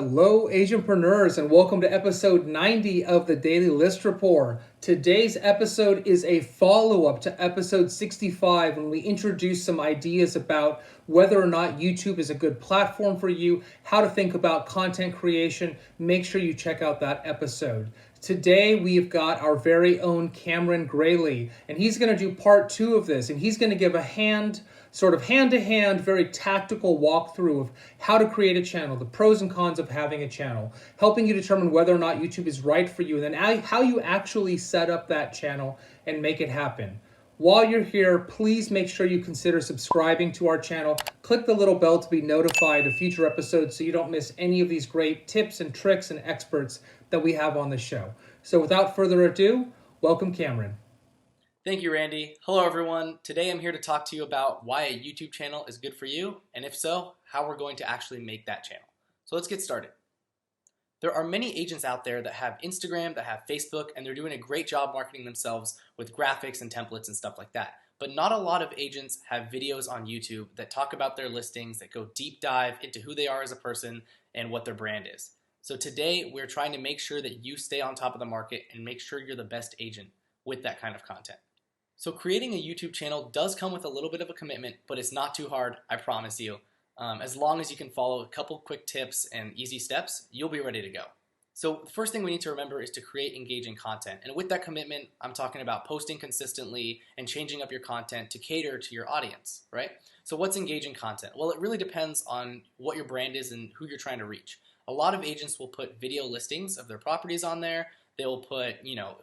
Hello, Asianpreneurs, and welcome to episode 90 of the Daily List Report. Today's episode is a follow-up to episode 65 when we introduced some ideas about whether or not YouTube is a good platform for you, how to think about content creation. Make sure you check out that episode. Today, we've got our very own Kameron Graylee, and he's going to do part two of this, and he's going to give a hand-to-hand, very tactical walkthrough of how to create a channel, the pros and cons of having a channel, helping you determine whether or not YouTube is right for you, and then how you actually set up that channel and make it happen. While you're here, please make sure you consider subscribing to our channel. Click the little bell to be notified of future episodes so you don't miss any of these great tips and tricks and experts that we have on the show. So without further ado, welcome Kameron. Thank you, Randy. Hello, everyone. Today I'm here to talk to you about why a YouTube channel is good for you, and if so, how we're going to actually make that channel. So let's get started. There are many agents out there that have Instagram, that have Facebook, and they're doing a great job marketing themselves with graphics and templates and stuff like that. But not a lot of agents have videos on YouTube that talk about their listings, that go deep dive into who they are as a person and what their brand is. So today we're trying to make sure that you stay on top of the market and make sure you're the best agent with that kind of content. So creating a YouTube channel does come with a little bit of a commitment, but it's not too hard, I promise you. As long as you can follow a couple quick tips and easy steps, you'll be ready to go. So the first thing we need to remember is to create engaging content. And with that commitment, I'm talking about posting consistently and changing up your content to cater to your audience, right? So what's engaging content? Well, it really depends on what your brand is and who you're trying to reach. A lot of agents will put video listings of their properties on there. They'll put,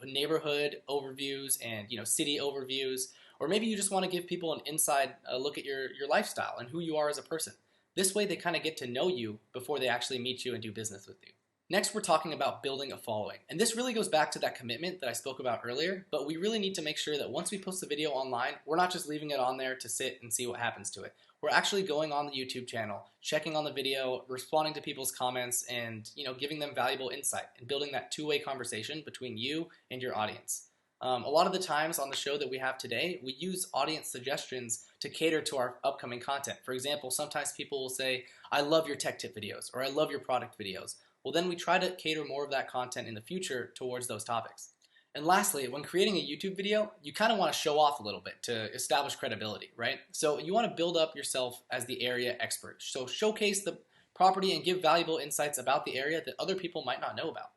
neighborhood overviews and, city overviews. Or maybe you just want to give people an inside look at your lifestyle and who you are as a person. This way they kind of get to know you before they actually meet you and do business with you. Next, we're talking about building a following. And this really goes back to that commitment that I spoke about earlier, but we really need to make sure that once we post a video online, we're not just leaving it on there to sit and see what happens to it. We're actually going on the YouTube channel, checking on the video, responding to people's comments, and giving them valuable insight and building that two-way conversation between you and your audience. A lot of the times on the show that we have today, we use audience suggestions to cater to our upcoming content. For example, sometimes people will say, I love your tech tip videos, or I love your product videos. Well, then we try to cater more of that content in the future towards those topics. And lastly, when creating a YouTube video, you kind of want to show off a little bit to establish credibility, right? So you want to build up yourself as the area expert. So showcase the property and give valuable insights about the area that other people might not know about.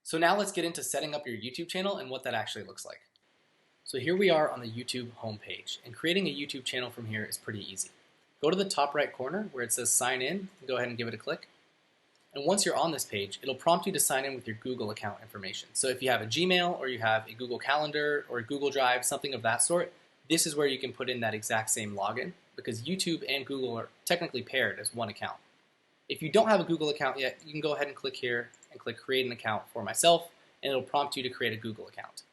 So now let's get into setting up your YouTube channel and what that actually looks like. So here we are on the YouTube homepage, and creating a YouTube channel from here is pretty easy. Go to the top right corner where it says sign in, and go ahead and give it a click. And once you're on this page, it'll prompt you to sign in with your Google account information. So if you have a Gmail or you have a Google Calendar or a Google Drive, something of that sort, this is where you can put in that exact same login because YouTube and Google are technically paired as one account. If you don't have a Google account yet, you can go ahead and click here and click create an account for myself, and it'll prompt you to create a Google account.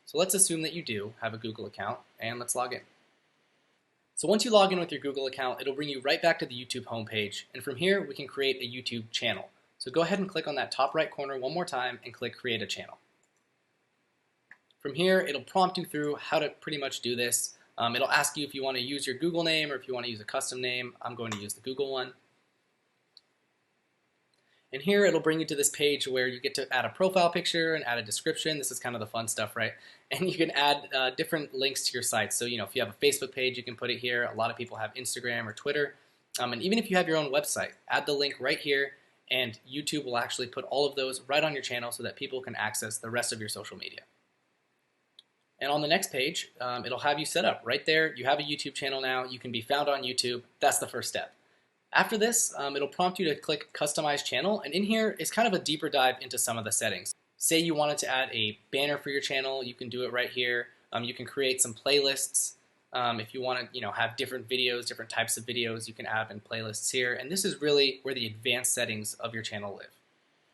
So let's assume that you do have a Google account, and let's log in. So once you log in with your Google account, it'll bring you right back to the YouTube homepage, and from here we can create a YouTube channel. So go ahead and click on that top right corner one more time and click create a channel. From here, it'll prompt you through how to pretty much do this. It'll ask you if you want to use your Google name or if you want to use a custom name. I'm going to use the Google one. And here it'll bring you to this page where you get to add a profile picture and add a description. This is kind of the fun stuff, right? And you can add different links to your site. So, if you have a Facebook page, you can put it here. A lot of people have Instagram or Twitter. And even if you have your own website, add the link right here, and YouTube will actually put all of those right on your channel so that people can access the rest of your social media. And on the next page, it'll have you set up right there. You have a YouTube channel now. You can be found on YouTube. That's the first step. After this, it'll prompt you to click Customize Channel, and in here is kind of a deeper dive into some of the settings. Say you wanted to add a banner for your channel, you can do it right here. You can create some playlists. If you want to have different videos, different types of videos, you can add in playlists here, and this is really where the advanced settings of your channel live.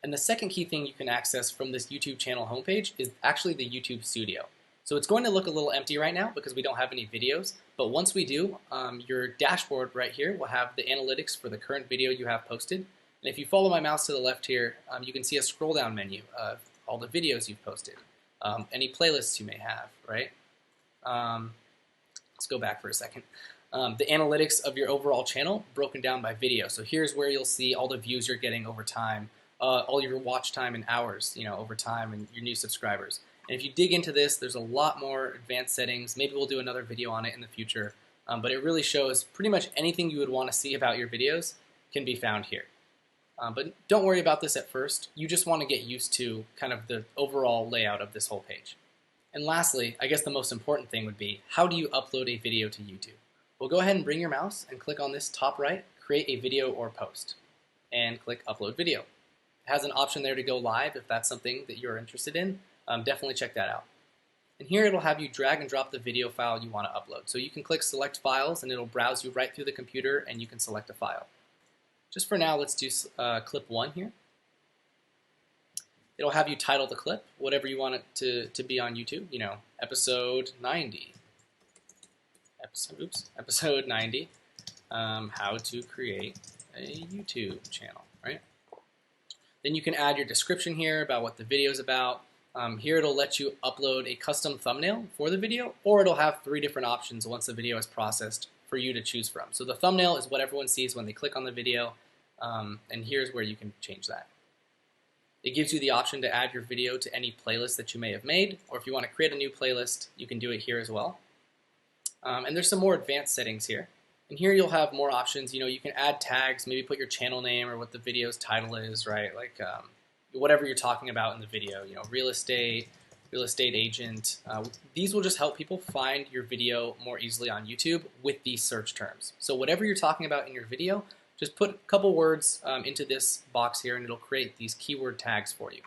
And the second key thing you can access from this YouTube channel homepage is actually the YouTube Studio. So it's going to look a little empty right now because we don't have any videos, but once we do, your dashboard right here will have the analytics for the current video you have posted. And if you follow my mouse to the left here, you can see a scroll down menu of all the videos you've posted, any playlists you may have, right? Let's go back for a second. the analytics of your overall channel broken down by video. So here's where you'll see all the views you're getting over time, all your watch time in hours, over time, and your new subscribers. And if you dig into this, there's a lot more advanced settings. Maybe we'll do another video on it in the future. But it really shows pretty much anything you would want to see about your videos can be found here. But don't worry about this at first. You just want to get used to kind of the overall layout of this whole page. And lastly, I guess the most important thing would be, how do you upload a video to YouTube? Well, go ahead and bring your mouse and click on this top right, create a video or post, and click upload video. It has an option there to go live if that's something that you're interested in. Definitely check that out. And here it'll have you drag and drop the video file you want to upload. So you can click select files and it'll browse you right through the computer and you can select a file. Just for now, let's do clip 1 here. It'll have you title the clip, whatever you want it to be on YouTube, episode 90. Episode 90, how to create a YouTube channel, right? Then you can add your description here about what the video is about. Here it'll let you upload a custom thumbnail for the video, or it'll have 3 different options once the video is processed for you to choose from. So the thumbnail is what everyone sees when they click on the video, and here's where you can change that. It gives you the option to add your video to any playlist that you may have made, or if you want to create a new playlist, you can do it here as well. And there's some more advanced settings here. And here you'll have more options. You can add tags, maybe put your channel name or what the video's title is, right? Like whatever you're talking about in the video, real estate agent. These will just help people find your video more easily on YouTube with these search terms. So whatever you're talking about in your video, just put a couple words into this box here and it'll create these keyword tags for you.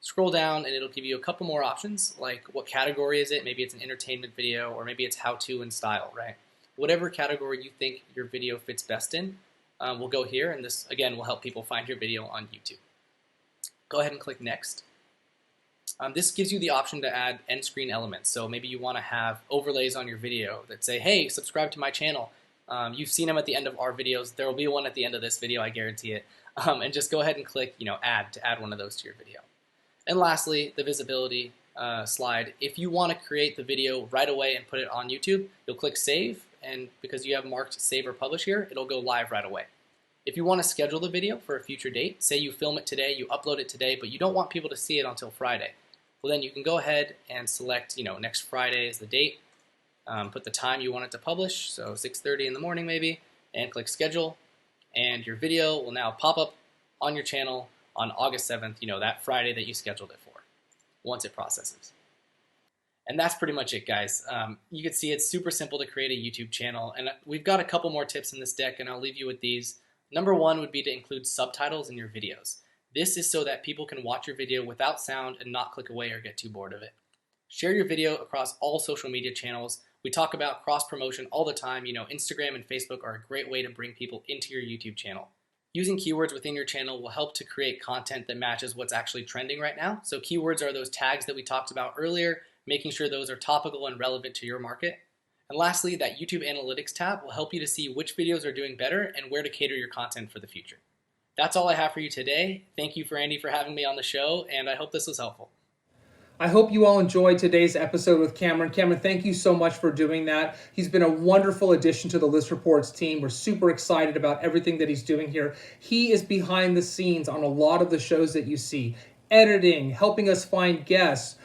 Scroll down and it'll give you a couple more options, like what category is it? Maybe it's an entertainment video, or maybe it's how-to and style, right? Whatever category you think your video fits best in, we'll go here, and this, again, will help people find your video on YouTube. Go ahead and click Next. This gives you the option to add end screen elements. So maybe you want to have overlays on your video that say, hey, subscribe to my channel. You've seen them at the end of our videos. There will be one at the end of this video, I guarantee it. And just go ahead and click, add to add one of those to your video. And lastly, the visibility slide. If you want to create the video right away and put it on YouTube, you'll click Save, and because you have marked Save or Publish here, it'll go live right away. If you want to schedule the video for a future date, say you film it today, you upload it today, but you don't want people to see it until Friday, well then you can go ahead and select, next Friday is the date, put the time you want it to publish, so 6:30 in the morning maybe, and click Schedule, and your video will now pop up on your channel on August 7th, that Friday that you scheduled it for, once it processes. And that's pretty much it, guys. You can see it's super simple to create a YouTube channel, and we've got a couple more tips in this deck, and I'll leave you with these. Number 1 would be to include subtitles in your videos. This is so that people can watch your video without sound and not click away or get too bored of it. Share your video across all social media channels. We talk about cross-promotion all the time. Instagram and Facebook are a great way to bring people into your YouTube channel. Using keywords within your channel will help to create content that matches what's actually trending right now. So keywords are those tags that we talked about earlier, making sure those are topical and relevant to your market. And lastly, that YouTube Analytics tab will help you to see which videos are doing better and where to cater your content for the future. That's all I have for you today. Thank you, Randy, for having me on the show, and I hope this was helpful. I hope you all enjoyed today's episode with Kameron. Kameron, thank you so much for doing that. He's been a wonderful addition to the ListReports team. We're super excited about everything that he's doing here. He is behind the scenes on a lot of the shows that you see. Editing, helping us find guests,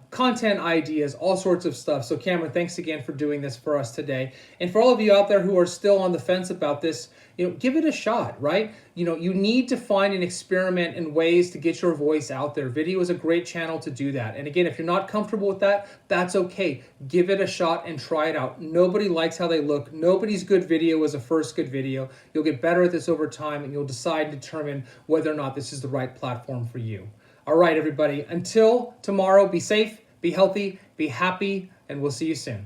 content ideas, all sorts of stuff. So Kameron, thanks again for doing this for us today. And for all of you out there who are still on the fence about this, give it a shot, right? You need to find and experiment in ways to get your voice out there. Video is a great channel to do that. And again, if you're not comfortable with that, that's okay. Give it a shot and try it out. Nobody likes how they look. Nobody's good video is a first good video. You'll get better at this over time, and you'll decide and determine whether or not this is the right platform for you. All right, everybody. Until tomorrow, be safe, be healthy, be happy, and we'll see you soon.